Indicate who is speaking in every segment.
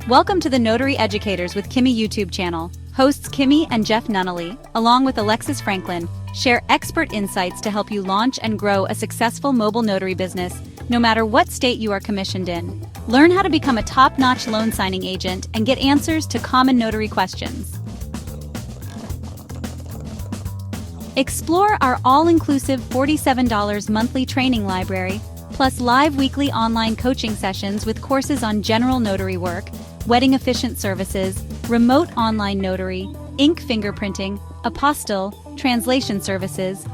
Speaker 1: Welcome to the Notary Educators with Kimmi YouTube channel. Hosts Kimmi and Jeff Nunnally, along with Alexis Franklin, share expert insights to help you launch and grow a successful mobile notary business, no matter what state you are commissioned in. Learn how to become a top-notch loan signing agent and get answers to common notary questions. Explore our all-inclusive $47 monthly training library, plus live weekly online coaching sessions with courses on general notary work, wedding efficient services, remote online notary, ink fingerprinting, apostille, translation services,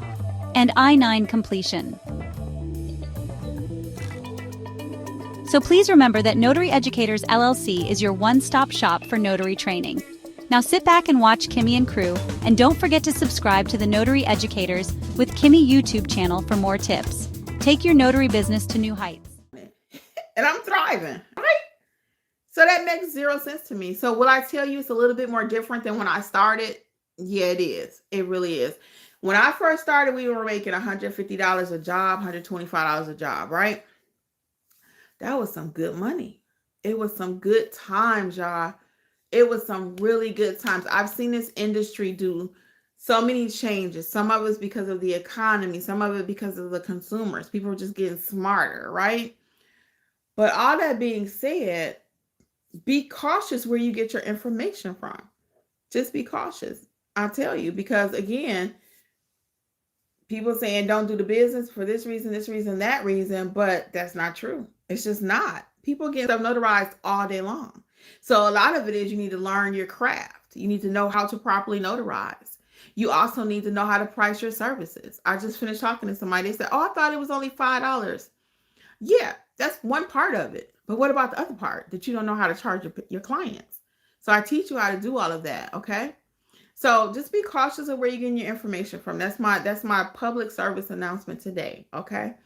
Speaker 1: and I-9 completion. So please remember that Notary Educators LLC is your one-stop shop for notary training. Now sit back and watch Kimmi and crew, and don't forget to subscribe to the Notary Educators with Kimmi YouTube channel for more tips. Take your notary business to new heights.
Speaker 2: And I'm thriving, right? So that makes zero sense to me. So will I tell you it's a little bit more different than when I started? Yeah, it is. It really is. When I first started, we were making $150 a job, $125 a job, right? That was some good money. It was some good times, y'all. It was some really good times. I've seen this industry do so many changes. Some of it's because of the economy. Some of it because of the consumers. People are just getting smarter, right? But all that being said, be cautious where you get your information from. Just be cautious. I'll tell you, because again, people saying don't do the business for this reason, that reason, but that's not true. It's just not. People get stuff notarized all day long. So a lot of it is you need to learn your craft. You need to know how to properly notarize. You also need to know how to price your services. I just finished talking to somebody. They said, oh, I thought it was only $5. Yeah, that's one part of it. But what about the other part that you don't know how to charge your clients? So I teach you how to do all of that, okay? So just be cautious of where you're getting your information from. That's my public service announcement today, okay?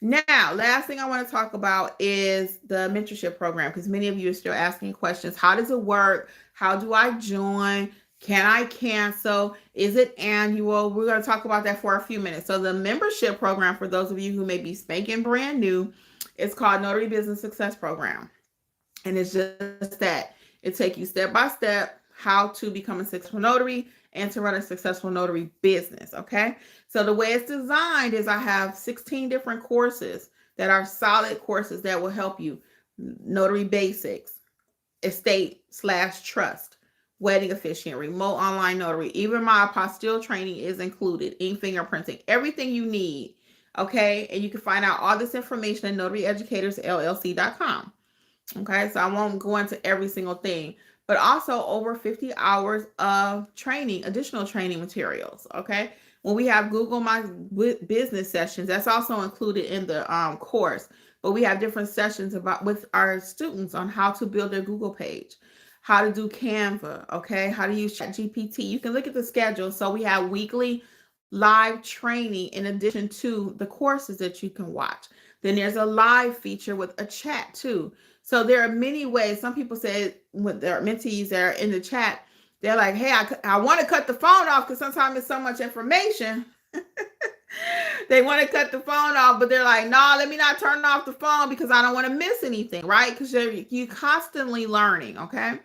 Speaker 2: Now, last thing I want to talk about is the mentorship program, because many of you are still asking questions. How does it work? How do I join? Can I cancel? Is it annual? We're going to talk about that for a few minutes. So the membership program, for those of you who may be spanking brand new, it's called Notary Business Success Program. And it's just that. It takes you step by step how to become a successful notary and to run a successful notary business, okay? So the way it's designed is I have 16 different courses that are solid courses that will help you. Notary basics, estate/trust, wedding officiant, remote online notary. Even my apostille training is included, ink fingerprinting, everything you need, okay? And you can find out all this information at notaryeducatorsllc.com. Okay, so I won't go into every single thing, but also over 50 hours of training, additional training materials. Okay, when we have Google My Business sessions, that's also included in the course. But we have different sessions with our students on how to build their Google page, how to do Canva, okay, how to use ChatGPT. You can look at the schedule. So we have weekly live training in addition to the courses that you can watch. Then there's a live feature with a chat too. So there are many ways. Some people say with their mentees that are in the chat, they're like, hey, I want to cut the phone off because sometimes it's so much information. They want to cut the phone off, but they're like, no, let me not turn off the phone because I don't want to miss anything, right? Because you're constantly learning, okay?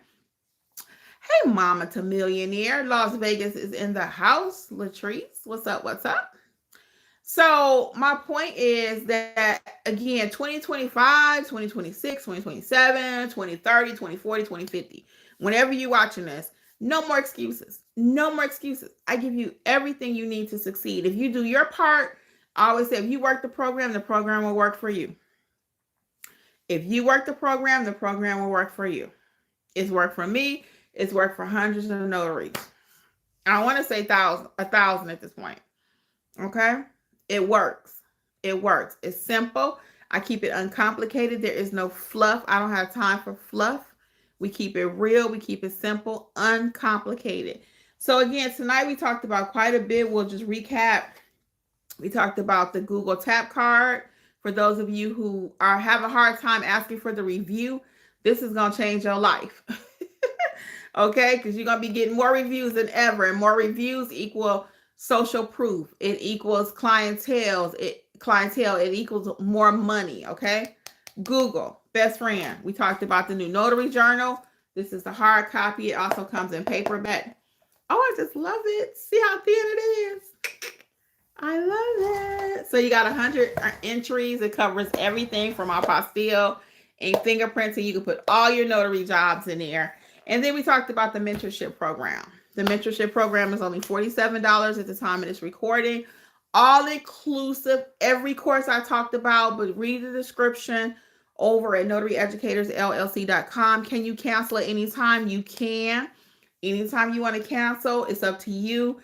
Speaker 2: Hey, Mama to Millionaire. Las Vegas is in the house. Latrice, what's up? What's up? So my point is that, again, 2025, 2026, 2027, 2030, 2040, 2050, whenever you're watching this, no more excuses. No more excuses. I give you everything you need to succeed. If you do your part, I always say, if you work the program will work for you. If you work the program will work for you. It's worked for me. It's worked for hundreds of notaries. I want to say 1,000 at this point. Okay? It works. It works. It's simple. I keep it uncomplicated. There is no fluff. I don't have time for fluff. We keep it real. We keep it simple, uncomplicated. So again, tonight we talked about quite a bit. We'll just recap. We talked about the Google Tap Card. For those of you who have a hard time asking for the review, this is going to change your life. Okay? Because you're going to be getting more reviews than ever. And more reviews equal social proof. It equals clientele. It equals more money. Okay? Google, best friend. We talked about the new Notary Journal. This is the hard copy. It also comes in paperback. Oh, I just love it. See how thin it is? I love it. So you got 100 entries. It covers everything from our apostille and fingerprinting. You can put all your notary jobs in there. And then we talked about the mentorship program. The mentorship program is only $47 at the time of this recording. All inclusive, every course I talked about, but read the description over at notaryeducatorsllc.com. Can you cancel at any time? You can. Anytime you want to cancel, it's up to you.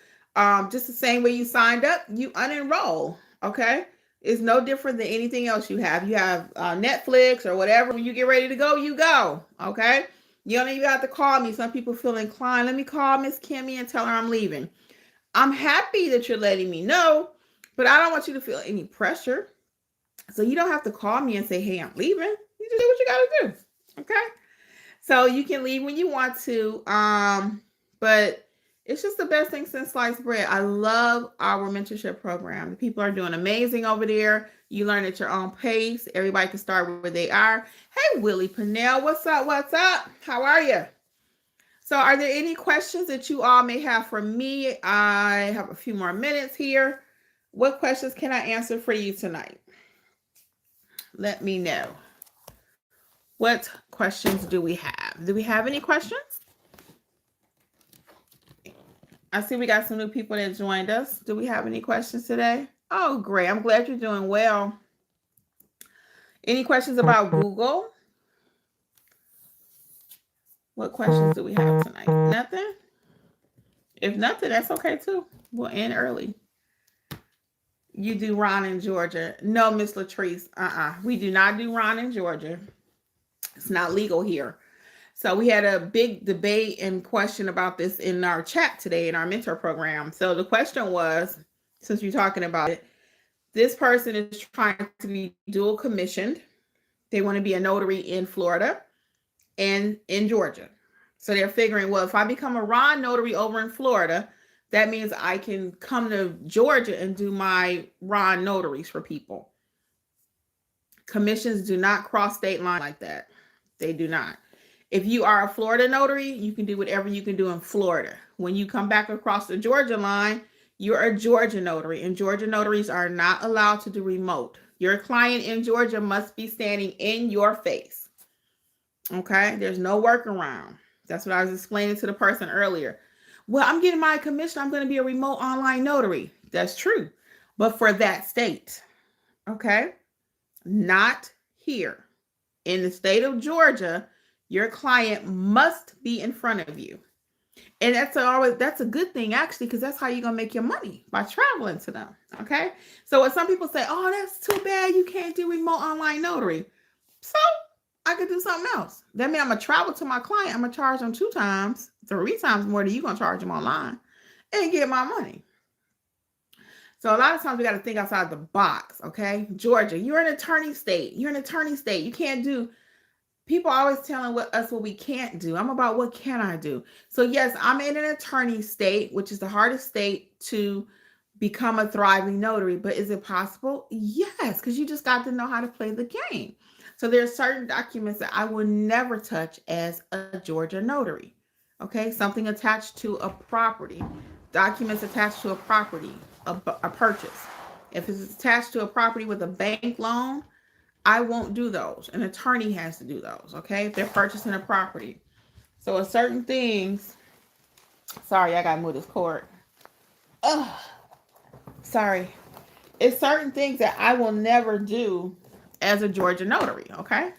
Speaker 2: Just the same way you signed up, you unenroll. Okay. It's no different than anything else you have. You have Netflix or whatever. When you get ready to go, you go. Okay. You don't even have to call me. Some people feel inclined. Let me call Miss Kimmi and tell her I'm leaving. I'm happy that you're letting me know, but I don't want you to feel any pressure. So you don't have to call me and say, hey, I'm leaving. You just do what you got to do. Okay. So you can leave when you want to. But it's just the best thing since sliced bread. I love our mentorship program. The people are doing amazing over there. You learn at your own pace. Everybody can start where they are. Hey, Willie Pinnell, what's up? What's up? How are you? So are there any questions that you all may have for me? I have a few more minutes here. What questions can I answer for you tonight? Let me know. What questions do we have? Do we have any questions? I see we got some new people that joined us. Do we have any questions today? Oh, great. I'm glad you're doing well. Any questions about Google? What questions do we have tonight? Nothing? If nothing, that's okay too. We'll end early. You do Ron in Georgia. No, Miss Latrice. We do not do Ron in Georgia. It's not legal here. So we had a big debate and question about this in our chat today in our mentor program. So the question was, since you're talking about it, this person is trying to be dual commissioned. They want to be a notary in Florida and in Georgia. So they're figuring, well, if I become a Ron notary over in Florida, that means I can come to Georgia and do my Ron notaries for people. Commissions do not cross state line like that. They do not. If you are a Florida notary, you can do whatever you can do in Florida. When you come back across the Georgia line, you're a Georgia notary, and Georgia notaries are not allowed to do remote. Your client in Georgia must be standing in your face. Okay? There's no workaround. That's what I was explaining to the person earlier. Well, I'm getting my commission. I'm going to be a remote online notary. That's true. But for that state. Okay? Not here. In the state of Georgia, your client must be in front of you. And that's a good thing, actually, because that's how you're going to make your money, by traveling to them. Okay? So when some people say, oh, that's too bad you can't do remote online notary. So I could do something else. That means I'm going to travel to my client. I'm going to charge them 2 times, 3 times more than you're going to charge them online and get my money. So a lot of times we got to think outside the box, okay? Georgia, you're an attorney state. You're an attorney state. You can't do, people are always telling us what we can't do. I'm about what can I do? So yes, I'm in an attorney state, which is the hardest state to become a thriving notary. But is it possible? Yes, because you just got to know how to play the game. So there are certain documents that I will never touch as a Georgia notary, okay? Something attached to a property, documents attached to a property, a purchase. If it's attached to a property with a bank loan, I won't do those. An attorney has to do those, okay? If they're purchasing a property. So it's certain things, sorry, I gotta move this cord. Sorry. It's certain things that I will never do as a Georgia notary, okay?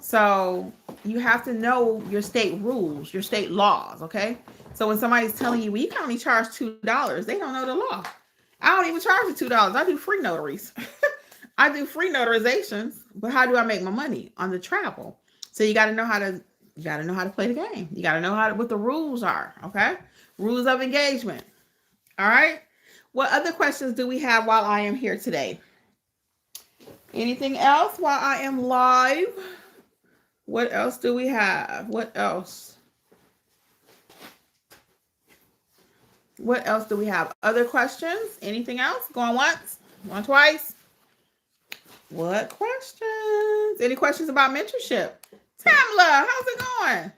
Speaker 2: So you have to know your state rules, your state laws, okay? So when somebody's telling you, well, you can only charge $2, they don't know the law. I don't even charge the $2. I do free notaries. I do free notarizations, but how do I make my money? On the travel. So you got to know how to play the game. You got to know what the rules are, okay? Rules of engagement. All right? What other questions do we have while I am here today? Anything else while I am live? What else do we have? What else? What else do we have? Other questions? Anything else? Going once? Going twice? What questions? Any questions about mentorship? Tamla, how's it going?